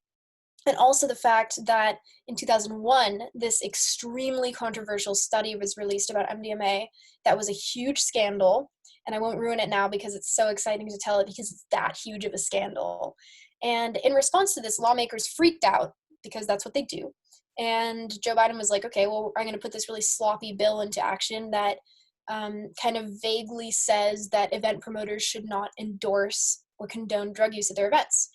And also the fact that in 2001, this extremely controversial study was released about MDMA that was a huge scandal. And I won't ruin it now because it's so exciting to tell it because it's that huge of a scandal. And in response to this, lawmakers freaked out because that's what they do. And Joe Biden was like, okay, well, I'm going to put this really sloppy bill into action that kind of vaguely says that event promoters should not endorse or condone drug use at their events.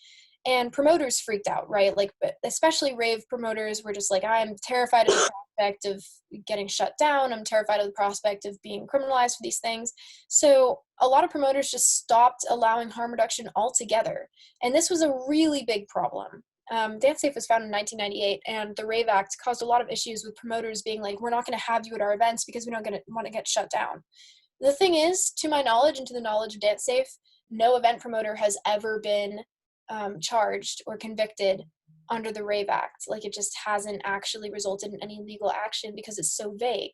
And promoters freaked out, right? Like, especially rave promoters were just like, I'm terrified of the prospect of getting shut down. I'm terrified of the prospect of being criminalized for these things. So a lot of promoters just stopped allowing harm reduction altogether. And this was a really big problem. DanceSafe was founded in 1998, and the RAVE Act caused a lot of issues with promoters being like, we're not going to have you at our events because we don't want to get shut down. The thing is, to my knowledge and to the knowledge of DanceSafe, no event promoter has ever been charged or convicted under the RAVE Act. Like, it just hasn't actually resulted in any legal action because it's so vague.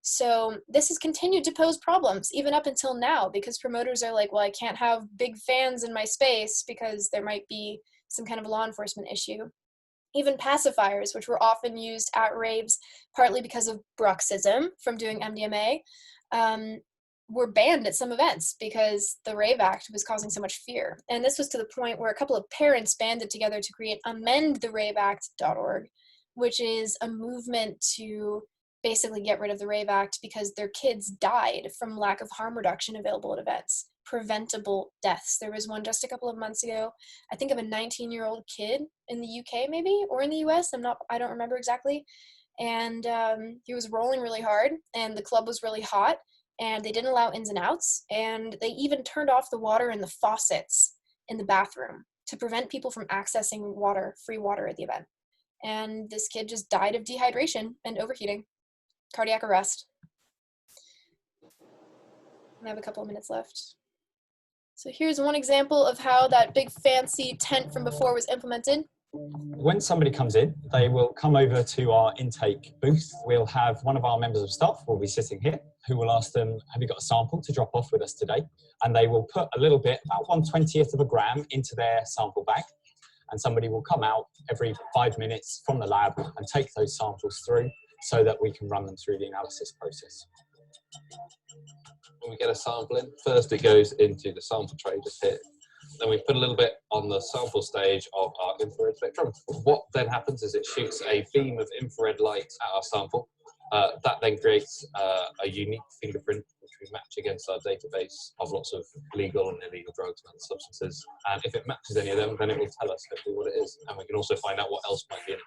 So this has continued to pose problems even up until now because promoters are like, well, I can't have big fans in my space because there might be some kind of law enforcement issue. Even pacifiers, which were often used at raves, partly because of bruxism from doing MDMA, were banned at some events because the RAVE Act was causing so much fear. And this was to the point where a couple of parents banded together to create amendtheraveact.org, which is a movement to basically get rid of the RAVE Act because their kids died from lack of harm reduction available at events. Preventable deaths. There was one just a couple of months ago, I think, of a 19-year-old kid in the UK maybe, or in the US, I don't remember exactly. And he was rolling really hard and the club was really hot and they didn't allow ins and outs, and they even turned off the water in the faucets in the bathroom to prevent people from accessing water, free water at the event. And this kid just died of dehydration and overheating, cardiac arrest. I have a couple of minutes left. So here's one example of how that big fancy tent from before was implemented. When somebody comes in, they will come over to our intake booth. We'll have one of our members of staff will be sitting here, who will ask them, have you got a sample to drop off with us today? And they will put a little bit, about 1/20th of a gram, into their sample bag. And somebody will come out every 5 minutes from the lab and take those samples through so that we can run them through the analysis process. When we get a sample in, first it goes into the sample tray just here. Then we put a little bit on the sample stage of our infrared spectrum. What then happens is it shoots a beam of infrared light at our sample. That then creates a unique fingerprint which we match against our database of lots of legal and illegal drugs and other substances. And if it matches any of them, then it will tell us hopefully what it is. And we can also find out what else might be in it.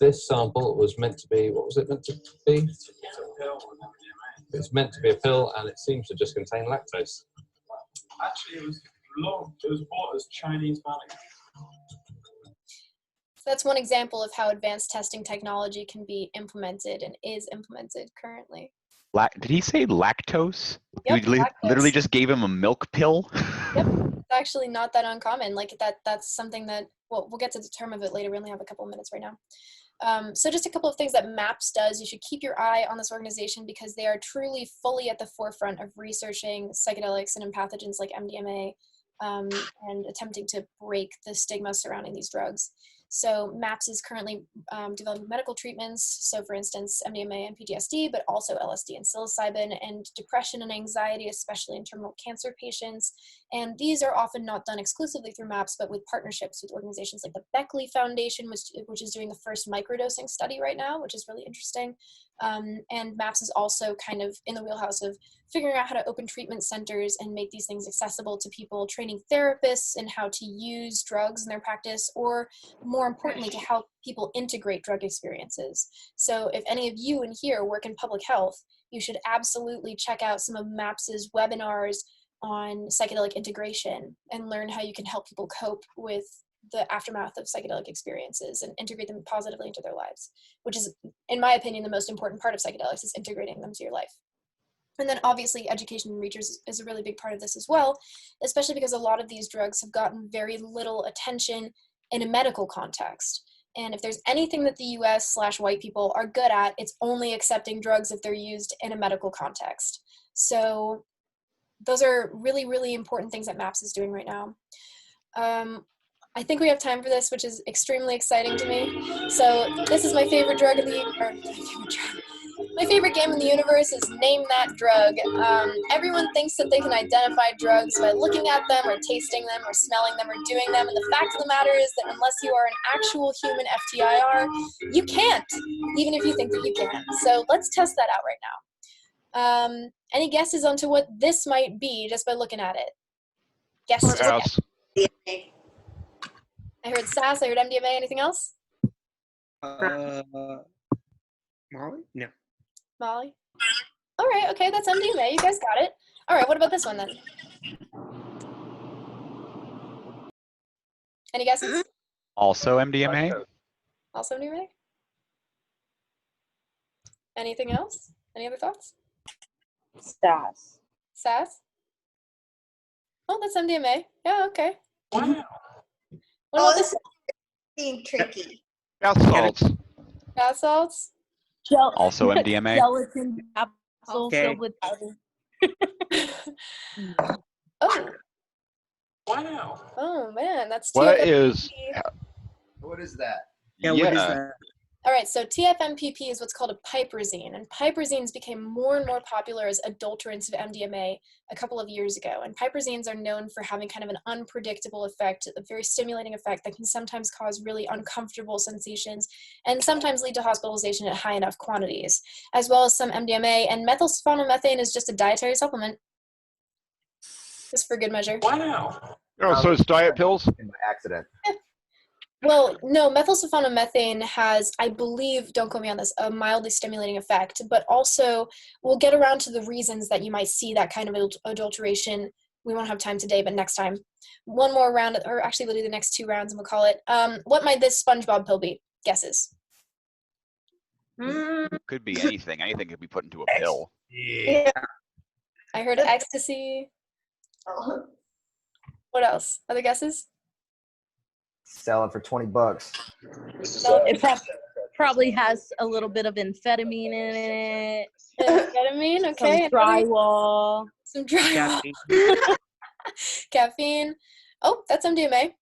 This sample was meant to be, what was it meant to be? It's meant to be a pill, and it seems to just contain lactose. Actually, it was bought as Chinese money. So that's one example of how advanced testing technology can be implemented and is implemented currently. Did he say lactose? Yep, You lactose. literally just gave him a milk pill? Yep, it's actually not that uncommon. Like that's something that, well, we'll get to the term of it later. We only have a couple of minutes right now. So just a couple of things that MAPS does. You should keep your eye on this organization because they are truly fully at the forefront of researching psychedelics and pathogens like MDMA and attempting to break the stigma surrounding these drugs. So MAPS is currently developing medical treatments. So for instance, MDMA and PTSD, but also LSD and psilocybin and depression and anxiety, especially in terminal cancer patients. And these are often not done exclusively through MAPS, but with partnerships with organizations like the Beckley Foundation, which is doing the first microdosing study right now, which is really interesting. And MAPS is also kind of in the wheelhouse of figuring out how to open treatment centers and make these things accessible to people, training therapists in how to use drugs in their practice, or more importantly, to help people integrate drug experiences. So if any of you in here work in public health, you should absolutely check out some of MAPS's webinars on psychedelic integration and learn how you can help people cope with the aftermath of psychedelic experiences and integrate them positively into their lives, which is, in my opinion, the most important part of psychedelics, is integrating them to your life. And then obviously education and research is a really big part of this as well, especially because a lot of these drugs have gotten very little attention in a medical context. And if there's anything that the US/white people are good at, it's only accepting drugs if they're used in a medical context. So those are really, really important things that MAPS is doing right now. I think we have time for this, which is extremely exciting to me. So this is my favorite drug my favorite game in the universe is Name That Drug. Everyone thinks that they can identify drugs by looking at them or tasting them or smelling them or doing them. And the fact of the matter is that unless you are an actual human FTIR, you can't, even if you think that you can. So let's test that out right now. Any guesses onto what this might be just by looking at it? Guesses? Pass. I heard SAS, I heard MDMA, anything else? Molly? No. Molly? All right, okay, that's MDMA, you guys got it. All right, what about this one then? Any guesses? Also MDMA? Also MDMA? Anything else? Any other thoughts? SAS. SAS? Oh, that's MDMA. Yeah, okay. Wow. What about this? Being tricky. Bath salts. Bath salts? Also MDMA? Gelatin capsule Okay. filled with powder. Oh, Wow. oh man, that's What TFMPP. is? What is that? Yeah, what is that? All right, so TFMPP is what's called a piperazine, and piperazines became more and more popular as adulterants of MDMA a couple of years ago. And piperazines are known for having kind of an unpredictable effect, a very stimulating effect that can sometimes cause really uncomfortable sensations and sometimes lead to hospitalization at high enough quantities, as well as some MDMA. And methylsulfonylmethane is just a dietary supplement, just for good measure. Wow. Oh, so it's diet pills? By accident. Well, no, methylsulfonylmethane has, I believe, don't quote me on this, a mildly stimulating effect, but also we'll get around to the reasons that you might see that kind of adulteration. We won't have time today, but next time. One more round, or actually we'll do the next 2 rounds and we'll call it, what might this SpongeBob pill be? Guesses? Could be anything. Anything could be put into a pill. Yeah. I heard ecstasy. What else? Other guesses? Sell it for $20. It probably has a little bit of amphetamine in it. Amphetamine, okay. Some drywall. Some drywall. Caffeine. Caffeine. Oh, that's MDMA.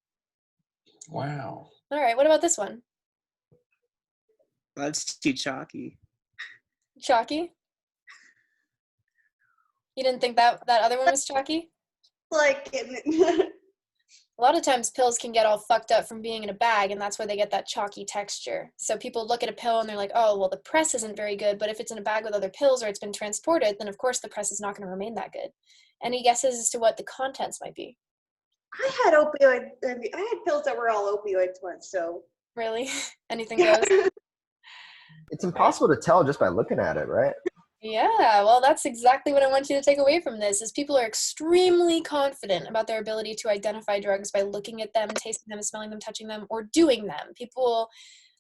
Wow. All right, what about this one? That's too chalky. Chalky? You didn't think that other one was chalky? Like, A lot of times pills can get all fucked up from being in a bag, and that's why they get that chalky texture. So people look at a pill and they're like, oh, well, the press isn't very good, but if it's in a bag with other pills or it's been transported, then of course the press is not going to remain that good. Any guesses as to what the contents might be? I had I had pills that were all opioids once, so. Really? Anything goes? It's impossible to tell just by looking at it, right? Yeah, well, that's exactly what I want you to take away from this, is people are extremely confident about their ability to identify drugs by looking at them, tasting them, smelling them, touching them, or doing them.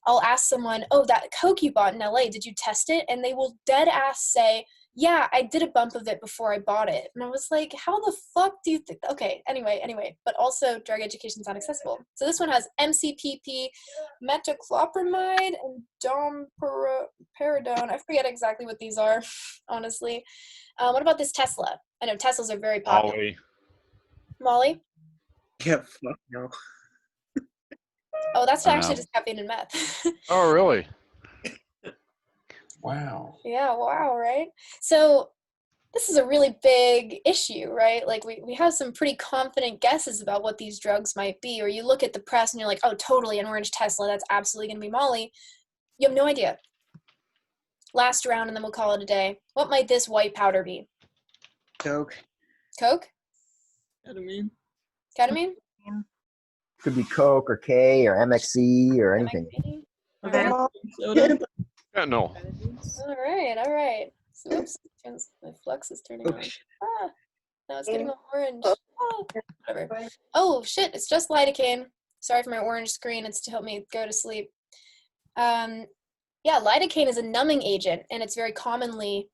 I'll ask someone, oh, that Coke you bought in LA, did you test it? And they will dead ass say, yeah, I did a bump of it before I bought it. And I was like, how the fuck do you think? Okay, anyway, but also drug education is not accessible. So this one has MCPP, metoclopramide, and domperidone. I forget exactly what these are, honestly. What about this Tesla? I know Teslas are very popular. Molly. Molly? Yeah, fuck no. Oh, that's I actually know. just caffeine and meth. Oh, really? Wow. Yeah, wow, right? So this is a really big issue, right? Like we have some pretty confident guesses about what these drugs might be, or you look at the press and you're like, oh, totally, an orange Tesla, that's absolutely going to be Molly. You have no idea. Last round and then we'll call it a day. What might this white powder be? Coke. Coke? Ketamine. Ketamine? Could be Coke or K or MXC or anything. MXC? All Soda. Yeah, no. right. So, oops, my flux is turning on. Now it's getting all orange. Whatever. Oh, shit, it's just lidocaine. Sorry for my orange screen. It's to help me go to sleep. Yeah, lidocaine is a numbing agent, and it's very commonly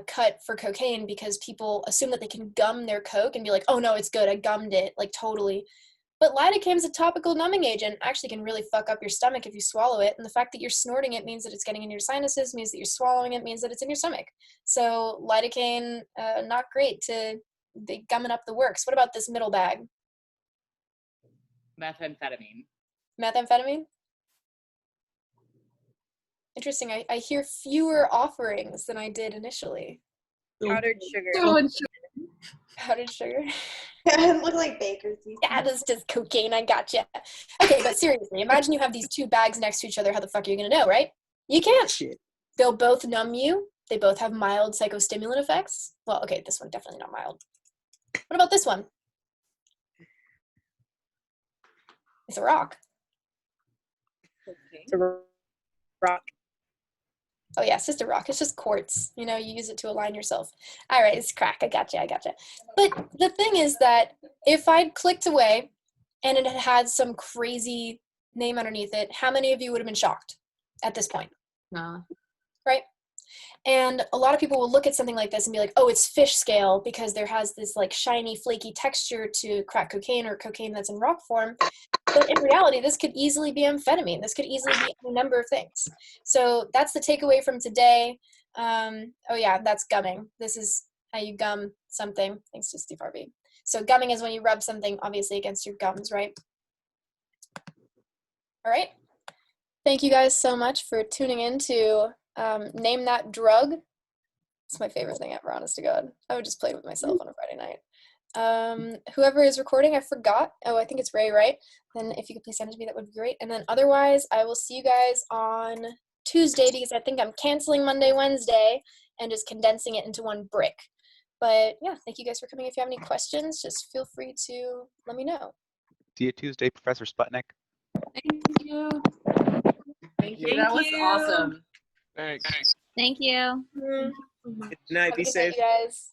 cut for cocaine because people assume that they can gum their coke and be like, oh no, it's good, I gummed it, like totally. But lidocaine is a topical numbing agent, actually can really fuck up your stomach if you swallow it, and the fact that you're snorting it means that it's getting in your sinuses, means that you're swallowing it, means that it's in your stomach. So lidocaine, not great to be gumming up the works. What about this middle bag? Methamphetamine. Methamphetamine? Interesting, I hear fewer offerings than I did initially. Powdered sugar. Powdered sugar? It looked like baker's. Yeah, that's just cocaine, I gotcha. Okay, but seriously, imagine you have these two bags next to each other. How the fuck are you gonna know, right? You can't. Shit. They'll both numb you. They both have mild psychostimulant effects. Well, okay, this one definitely not mild. What about this one? It's a rock. It's a rock. Oh yeah, Sister Rock. It's just quartz. You know, you use it to align yourself. All right, it's crack. I gotcha. But the thing is that if I'd clicked away and it had had some crazy name underneath it, how many of you would have been shocked at this point? No. Right? And a lot of people will look at something like this and be like, oh, it's fish scale because there has this like shiny, flaky texture to crack cocaine or cocaine that's in rock form. But in reality, this could easily be amphetamine. This could easily be a number of things. So that's the takeaway from today. Oh yeah, that's gumming. This is how you gum something, thanks to Steve Harvey. So gumming is when you rub something, obviously, against your gums, right? All right. Thank you guys so much for tuning in to Name That Drug. It's my favorite thing ever, honest to God. I would just play with myself on a Friday night. Whoever is recording, I forgot. Oh, I think it's Ray, right? Then if you could please send it to me, that would be great. And then otherwise, I will see you guys on Tuesday because I think I'm canceling Monday, Wednesday, and just condensing it into one brick. But yeah, thank you guys for coming. If you have any questions, just feel free to let me know. See you Tuesday, Professor Sputnik. Thank you. Thank you. That was awesome. Thanks. Thank you. Good night. Have a Be good safe. night, you guys.